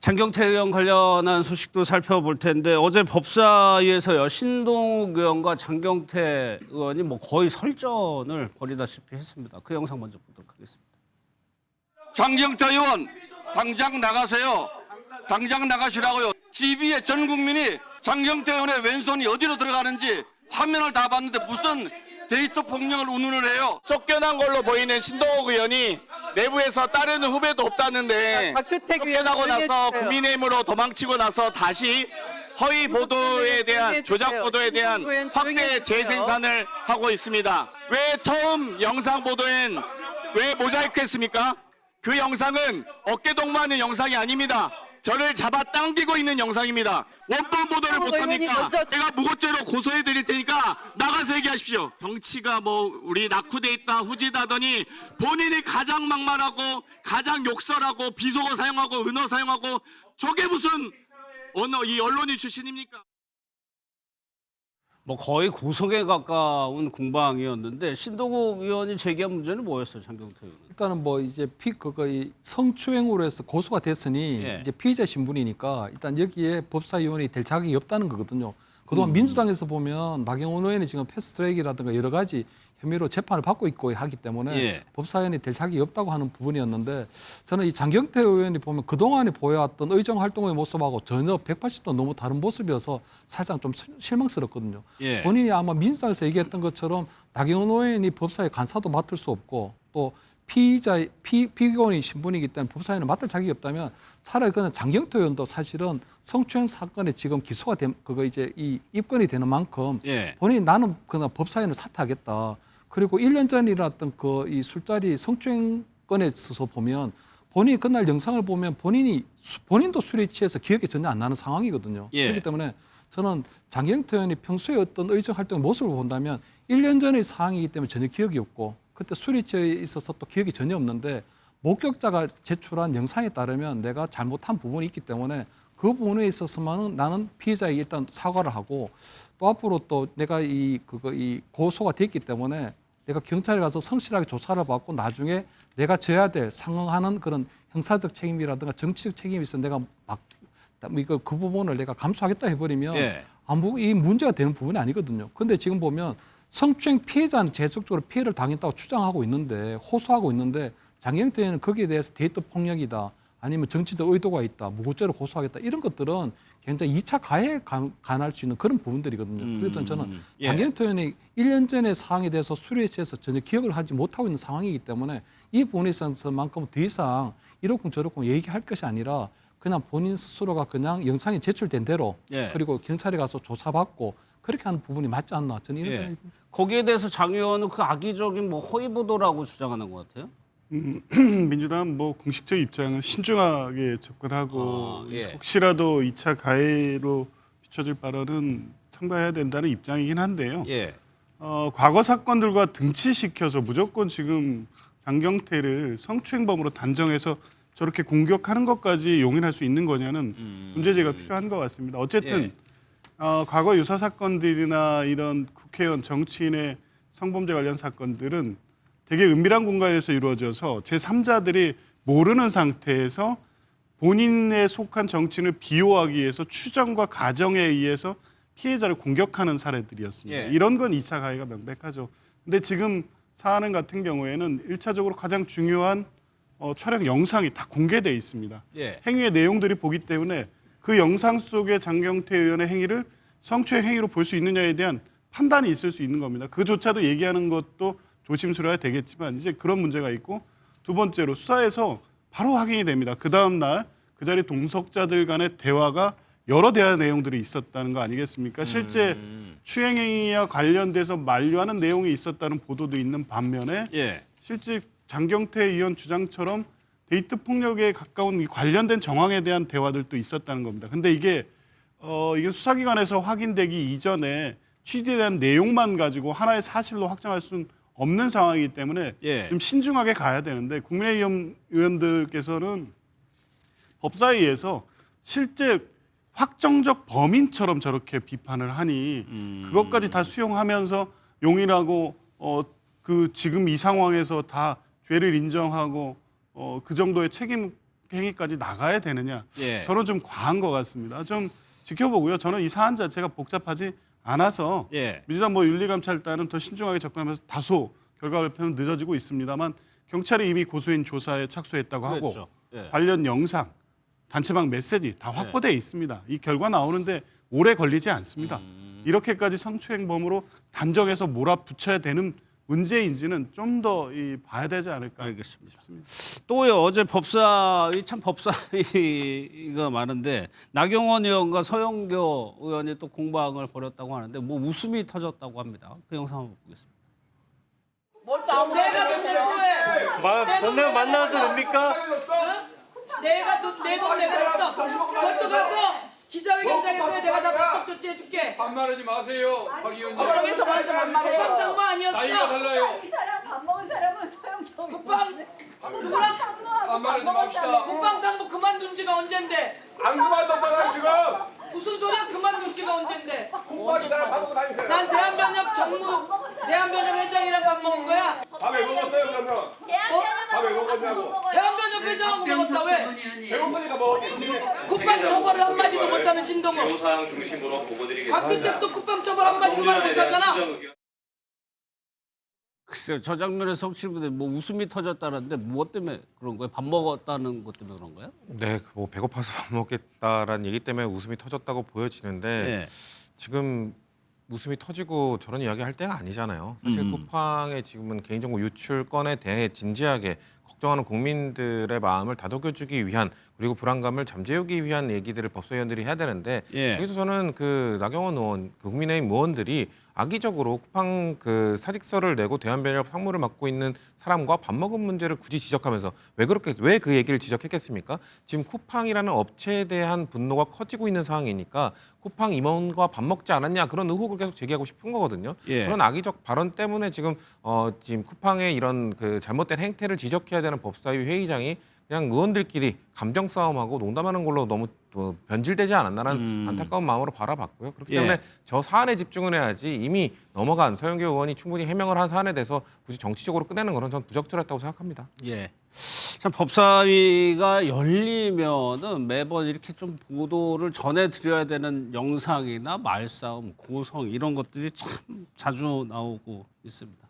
장경태 의원 관련한 소식도 살펴볼 텐데 어제 법사위에서요 신동욱 의원과 장경태 의원이 뭐 거의 설전을 벌이다시피 했습니다. 그 영상 먼저 보도록 하겠습니다. 장경태 의원 당장 나가세요. 당장 나가시라고요. TV에 전 국민이 장경태 의원의 왼손이 어디로 들어가는지 화면을 다 봤는데 무슨 데이터 폭력을 운운을 해요. 쫓겨난 걸로 보이는 신동욱 의원이 내부에서 따르는 후배도 없다는데 쫓겨나고 나서 국민의힘으로 도망치고 나서 다시 허위 보도에 대한 조작 보도에 대한 확대 재생산을 하고 있습니다. 왜 처음 영상 보도엔 왜 모자이크 했습니까? 그 영상은 어깨 동무하는 영상이 아닙니다. 저를 잡아당기고 있는 영상입니다. 원본 보도를 못합니까? 제가 무고죄로 고소해 드릴 테니까 나가서 얘기하십시오. 정치가 뭐 우리 낙후돼 있다 후지다더니 본인이 가장 막말하고 가장 욕설하고 비속어 사용하고 은어 사용하고 저게 무슨 이 언론인 출신입니까? 뭐 거의 고속에 가까운 공방이었는데 신동욱 의원이 제기한 문제는 뭐였어요, 장경태 의원? 일단은 뭐 이제 이 성추행으로 해서 고소가 됐으니 예. 이제 피의자 신분이니까 일단 여기에 법사위원이 될 자격이 없다는 거거든요. 그동안 민주당에서 보면 나경원 의원이 지금 패스트트랙이라든가 여러 가지 혐의로 재판을 받고 있고 하기 때문에 예. 법사위원이 될 자격이 없다고 하는 부분이었는데 저는 이 장경태 의원이 보면 그동안에 보여왔던 의정 활동의 모습하고 전혀 180도 너무 다른 모습이어서 사실상 좀 실망스럽거든요. 예. 본인이 아마 민주당에서 얘기했던 것처럼 나경원 의원이 법사위 간사도 맡을 수 없고 또 피고인의 신분이기 때문에 법사위는 맡을 자격이 없다면 차라리 그는 장경태 의원도 사실은 성추행 사건에 지금 기소가 이 입건이 되는 만큼 예. 본인이 나는 그냥 법사위는 사퇴하겠다. 그리고 1년 전에 일어났던 이 술자리 성추행 건에 있어서 보면 본인이 그날 영상을 보면 본인도 술에 취해서 기억이 전혀 안 나는 상황이거든요. 예. 그렇기 때문에 저는 장경태 의원이 평소에 어떤 의정 활동의 모습을 본다면 1년 전의 상황이기 때문에 전혀 기억이 없고 그때 술에 취해 있어서 또 기억이 전혀 없는데 목격자가 제출한 영상에 따르면 내가 잘못한 부분이 있기 때문에 그 부분에 있어서만은 나는 피해자에게 일단 사과를 하고 또 앞으로 또 내가 이 고소가 됐기 때문에 내가 경찰에 가서 성실하게 조사를 받고 나중에 내가 져야 될 상응하는 그런 형사적 책임이라든가 정치적 책임이 있어 내가 그 부분을 내가 감수하겠다 해버리면 예. 아무 이 문제가 되는 부분이 아니거든요. 근데 지금 보면 성추행 피해자는 계속적으로 피해를 당했다고 주장하고 있는데 호소하고 있는데 장경태 의원은 거기에 대해서 데이터 폭력이다 아니면 정치적 의도가 있다 무고죄로 고소하겠다 이런 것들은 굉장히 2차 가해에 관할 수 있는 그런 부분들이거든요. 그래서 저는 예. 장경태 의원이 1년 전의 상황에 대해서 술에 취해서 전혀 기억을 하지 못하고 있는 상황이기 때문에 이 부분에 있어서만큼은 더 이상 이렇고 저렇고 얘기할 것이 아니라 그냥 본인 스스로가 그냥 영상이 제출된 대로 예. 그리고 경찰에 가서 조사받고 그렇게 하는 부분이 맞지 않나 저는 이런 예. 생각이 거기에 대해서 장 의원은 그 악의적인 뭐 허위 보도라고 주장하는 것 같아요. 민주당은 뭐 공식적 입장은 신중하게 접근하고 예. 혹시라도 2차 가해로 비춰질 발언은 삼가해야 된다는 입장이긴 한데요. 예. 과거 사건들과 등치시켜서 무조건 지금 장경태를 성추행범으로 단정해서 저렇게 공격하는 것까지 용인할 수 있는 거냐는 문제제기가 필요한 것 같습니다. 어쨌든 예. 과거 유사 사건들이나 이런 국회의원 정치인의 성범죄 관련 사건들은 되게 은밀한 공간에서 이루어져서 제3자들이 모르는 상태에서 본인에 속한 정치인을 비호하기 위해서 추정과 가정에 의해서 피해자를 공격하는 사례들이었습니다. 예. 이런 건 2차 가해가 명백하죠. 근데 지금 사안 같은 경우에는 1차적으로 가장 중요한 촬영 영상이 다 공개돼 있습니다. 예. 행위의 내용들이 보기 때문에 그 영상 속의 장경태 의원의 행위를 성추행 행위로 볼 수 있느냐에 대한 판단이 있을 수 있는 겁니다. 그조차도 얘기하는 것도 조심스러워야 되겠지만 이제 그런 문제가 있고 두 번째로 수사에서 바로 확인이 됩니다. 그 다음 날 그 자리 동석자들 간의 대화가 여러 대화 내용들이 있었다는 거 아니겠습니까? 실제 추행행위와 관련돼서 만류하는 내용이 있었다는 보도도 있는 반면에 예. 실제 장경태 의원 주장처럼 데이트 폭력에 가까운 관련된 정황에 대한 대화들도 있었다는 겁니다. 근데 이게 수사기관에서 확인되기 이전에 취재에 대한 내용만 가지고 하나의 사실로 확정할 수는 없는 상황이기 때문에 예. 좀 신중하게 가야 되는데 국민의힘 의원들께서는 법사위에서 실제 확정적 범인처럼 저렇게 비판을 하니 그것까지 다 수용하면서 용인하고 지금 이 상황에서 다 죄를 인정하고 그 정도의 책임 그렇게 행위까지 나가야 되느냐. 예. 저는 좀 과한 것 같습니다. 좀 지켜보고요. 저는 이 사안 자체가 복잡하지 않아서 예. 민주당 뭐 윤리감찰단은 더 신중하게 접근하면서 다소 결과 발표는 늦어지고 있습니다만 경찰이 이미 고소인 조사에 착수했다고 하고 그랬죠. 예. 관련 영상, 단체방 메시지 다 확보되어 있습니다. 이 결과 나오는데 오래 걸리지 않습니다. 이렇게까지 성추행범으로 단정해서 몰아붙여야 되는 문제인지는 좀 더 봐야 되지 않을까 알겠습니다. 싶습니다. 또요 어제 법사위 참 법사위가 많은데 나경원 의원과 서영교 의원이 또 공방을 벌였다고 하는데 뭐 웃음이 터졌다고 합니다. 그 영상 한번 보겠습니다. 내가 돈 냈어. 돈내 만나도 됩니까? 내가 내 돈 내가 냈어. 그것도 가서 기자회견장에서 내가 다 법적 조치해줄게. 반말하지 마세요, 박 위원장. 법정에서 말좀 반말해. 상상모 아니었어. 나이가 달라요. 이 사람 밥 먹은 사람은 소영경. 국방 반말하지 맙시다. 국방상무 그만둔 지가 언젠데. 안 그만뒀잖아 지금. 무슨 소리야 그만둔 지가 언젠데. 국방이 사람 밥 먹고 다니세요. 난 대한변협 정무 대한변협 회장이랑 밥 먹은 거야. 밥 왜 먹었어요 그러면? 밥 왜 먹었냐고. 대한변협 회장하고 먹었다 왜? 배고프니까 먹었겠지. 국방 처벌을 한마디도 못하는 신동호. 사항 중심으로 보고드리겠습니다. 박규택도 국방 처벌 한마디도 말 못하잖아. 글쎄요 저 장면에서 혹시분들 뭐 웃음이 터졌다는데 무엇 때문에 그런 거예요? 밥 먹었다는 것 때문에 그런 거예요? 네, 뭐 배고파서 밥 먹겠다라는 얘기 때문에 웃음이 터졌다고 보여지는데 예. 지금 웃음이 터지고 저런 이야기 할 때가 아니잖아요. 사실 쿠팡의 지금은 개인정보 유출 건에 대해 진지하게 걱정하는 국민들의 마음을 다독여주기 위한 그리고 불안감을 잠재우기 위한 얘기들을 법사위원들이 해야 되는데 예. 여기서 저는 그 나경원 의원, 그 국민의힘 의원들이 악의적으로 쿠팡 그 사직서를 내고 대한변협 상무를 맡고 있는 사람과 밥 먹은 문제를 굳이 지적하면서 왜 그 얘기를 지적했겠습니까? 지금 쿠팡이라는 업체에 대한 분노가 커지고 있는 상황이니까 쿠팡 임원과 밥 먹지 않았냐 그런 의혹을 계속 제기하고 싶은 거거든요. 예. 그런 악의적 발언 때문에 지금 쿠팡의 이런 그 잘못된 행태를 지적해야 되는 법사위 회의장이 그냥 의원들끼리 감정 싸움하고 농담하는 걸로 너무 변질되지 않았나라는 안타까운 마음으로 바라봤고요. 그렇기 때문에 예. 저 사안에 집중을 해야지 이미 넘어간 서영교 의원이 충분히 해명을 한 사안에 대해서 굳이 정치적으로 끝내는 것은 저는 부적절했다고 생각합니다. 예. 참 법사위가 열리면은 매번 이렇게 좀 보도를 전해드려야 되는 영상이나 말싸움, 고성 이런 것들이 참 자주 나오고 있습니다.